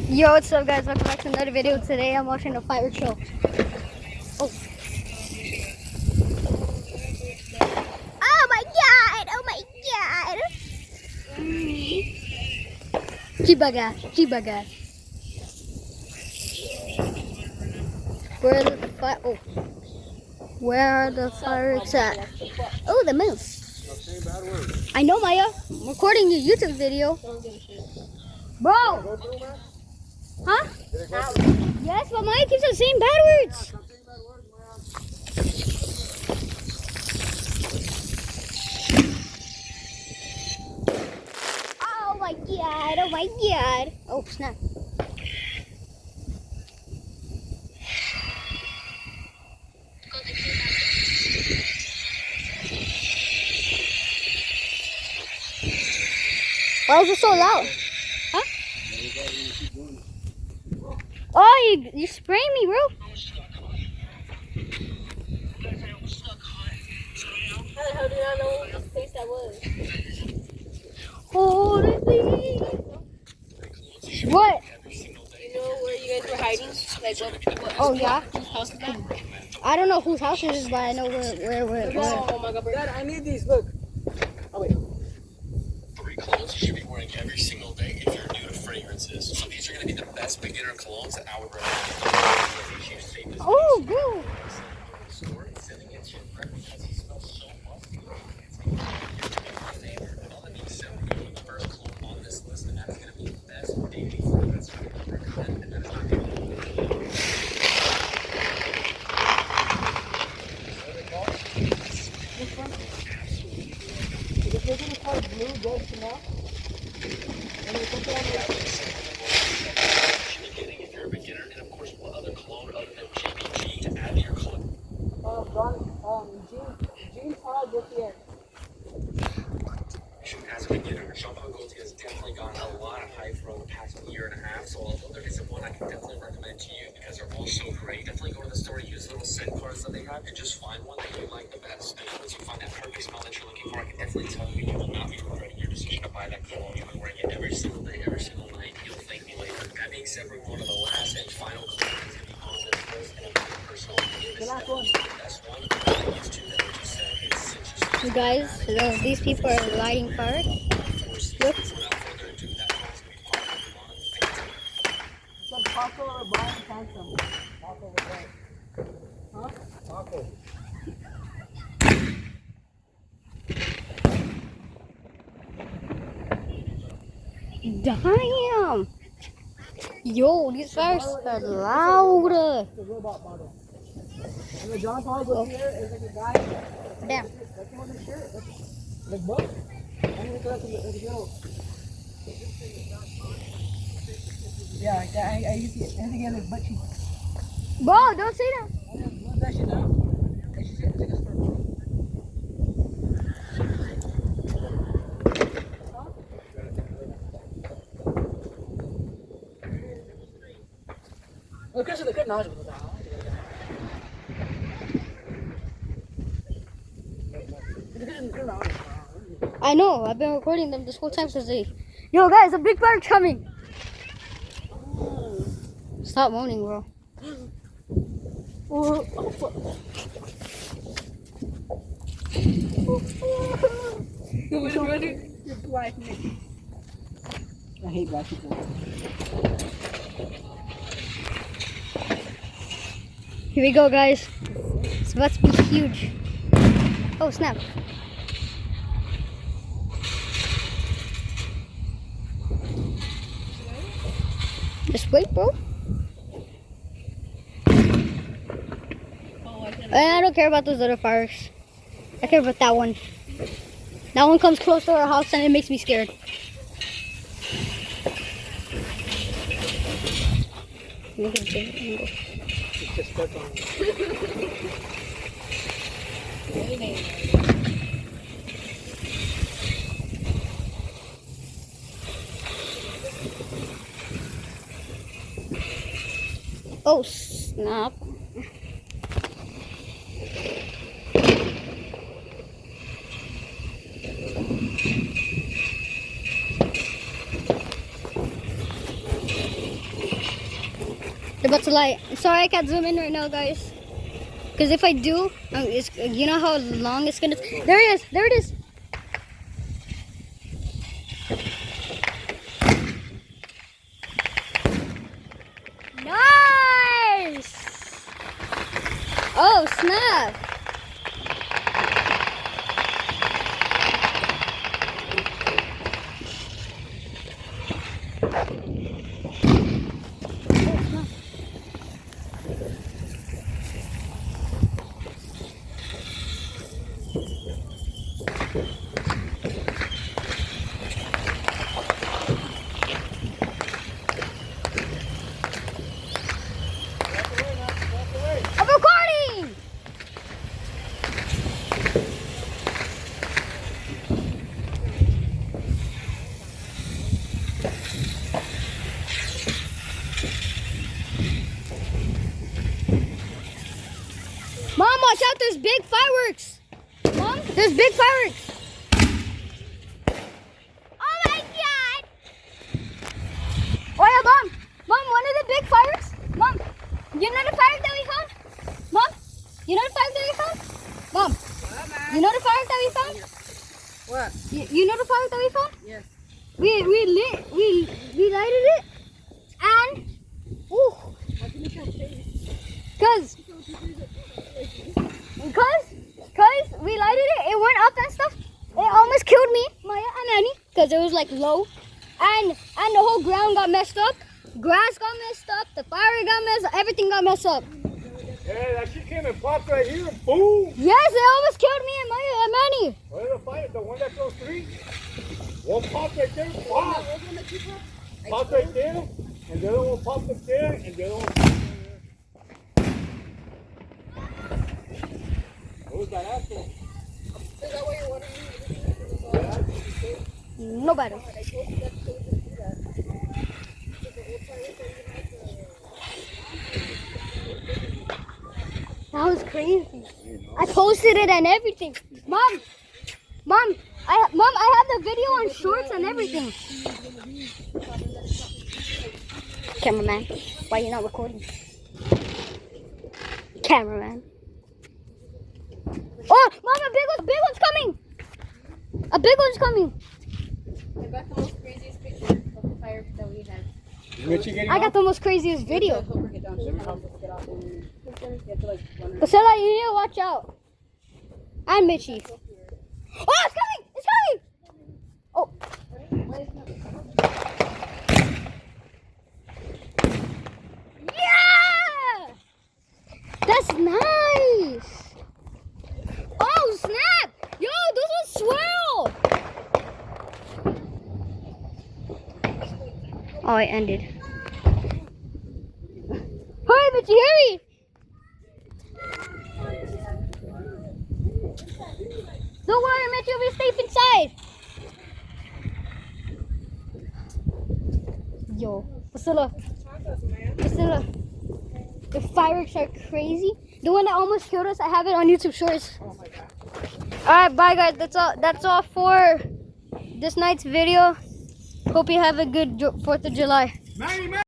Yo, what's up guys? Welcome back to another video. Today I'm watching a fireworks show. Oh. Oh my god! Oh my god! Chibaga. Where are the fireworks at? Oh, the moon. I know, Maya. I'm recording your YouTube video. Bro! Huh? Yes, but Maya keeps on saying bad words. Oh my god, oh my god. Oh, snap. Why is it so loud? Huh? Oh, you spraying me, bro. How the hell did I know what place that was? Holy. What? You know where you guys were hiding? Like what Oh, yeah? whose house is that? I don't know whose house it is, but I know where. Oh my god, Dad, I need these, look. Oh, wait. 3 colognes you should be wearing every single day if you're new to fragrances. So these are going to be the best beginner colognes that I would recommend. Oh, bro. Sending it to your friend because he smells so musky. It's going to be your favorite. And all that means so good. The first cologne on this list, and that's going to be the best daily fragrance I would recommend. And that is not going to be If you're going to call it blue, go to now. And you put it on if you're a beginner, and of course, what other cologne other than JBG to add to your cologne? Jean Paul Gaultier. As a beginner, Jean-Paul Gaultier has definitely gotten a lot of hype for the past year and a half. So although there isn't one I can definitely recommend to you because they're all so great, definitely go to the store, use little scent cards that they have, and just find one that you like the best. And once you find that perfect smell that you're looking for, I can definitely tell you, you will not be regretting your decision to buy that cologne. You'll be wearing it every single day, every single night. You'll thank me later. That being said, we're going to the last and final cologne that's going to be on this list, and in my personal opinion, this is definitely the best one that I used to that I just said. It's citrus. You guys, these people are lighting fire. Look. Some Paco or Brian Phantom. Paco or Brian. Huh? Paco. Damn. Yo, these fires are loud. The robot model. And the John Paul Gaultier is like a guy. Damn. Like him on his shirt. Like book. I'm going to collect the girl. Yeah, I used to get anything in butt cheeks. Bro, don't say that. What's that shit now? It's like a spurt. 그래서 내 그림 나와줘 보자. I know. I've been recording them this whole time because they. Yo, guys, a big fire's coming. Stop moaning, bro. You're black. I hate black people. Here we go, guys. It's about to be huge. Oh, snap. Just wait, bro. I don't care about those other fireworks. I care about that one. That one comes close to our house and it makes me scared. Look at the angle. Just stuck on Oh, snap. They're about to light. Sorry, I can't zoom in right now, guys. Because if I do, you know how long it's gonna. There it is. There it is. Nice. Oh snap. I'm recording! Mom, watch out, there's big fireworks! Mom, there's big fireworks! Oh my god! Oh yeah, Mom! Mom, one of the big fireworks? Mom, you know the firework that we found? Mom, you know the firework that we found? Mom, you know the firework that we found? What? You know the firework that we found? Yes. We lighted it and ooh, cause we lighted it, it went up and stuff. It almost killed me, Maya and Annie, cause it was like low, and the whole ground got messed up. Grass got messed up. The fire got messed up. Everything got messed up. Yeah, that shit came and popped right here. Boom! Yes, it almost killed me and Maya and Manny. Where's the fire? The one that throws three? One popped right there. Pop! Popped right there. And the other one popped up there. And the other one popped right there. What was that asshole? Is that why you're wondering? No better. That was crazy. I posted it and everything. Mom, I have the video on shorts and everything. Cameraman, why are you not recording? Cameraman. Oh, Mom, a big one's coming. A big one's coming. I got the most craziest picture of the fire that we had. I got the most craziest video. Help her get down. She has to get off. You have to like run her. Priscilla, you need to watch out. And Mitchie. Oh, it's coming! It's coming! Oh. Yeah! That's nice! Oh, snap! Yo, those ones swirl! Oh, it ended. Hurry, Mitchie, hurry! Don't worry, Mitch, you'll be safe inside. Yo, Priscilla, the fireworks are crazy. The one that almost killed us, I have it on YouTube Shorts. Oh my god. Alright, bye guys. That's all for this night's video. Hope you have a good 4th of July.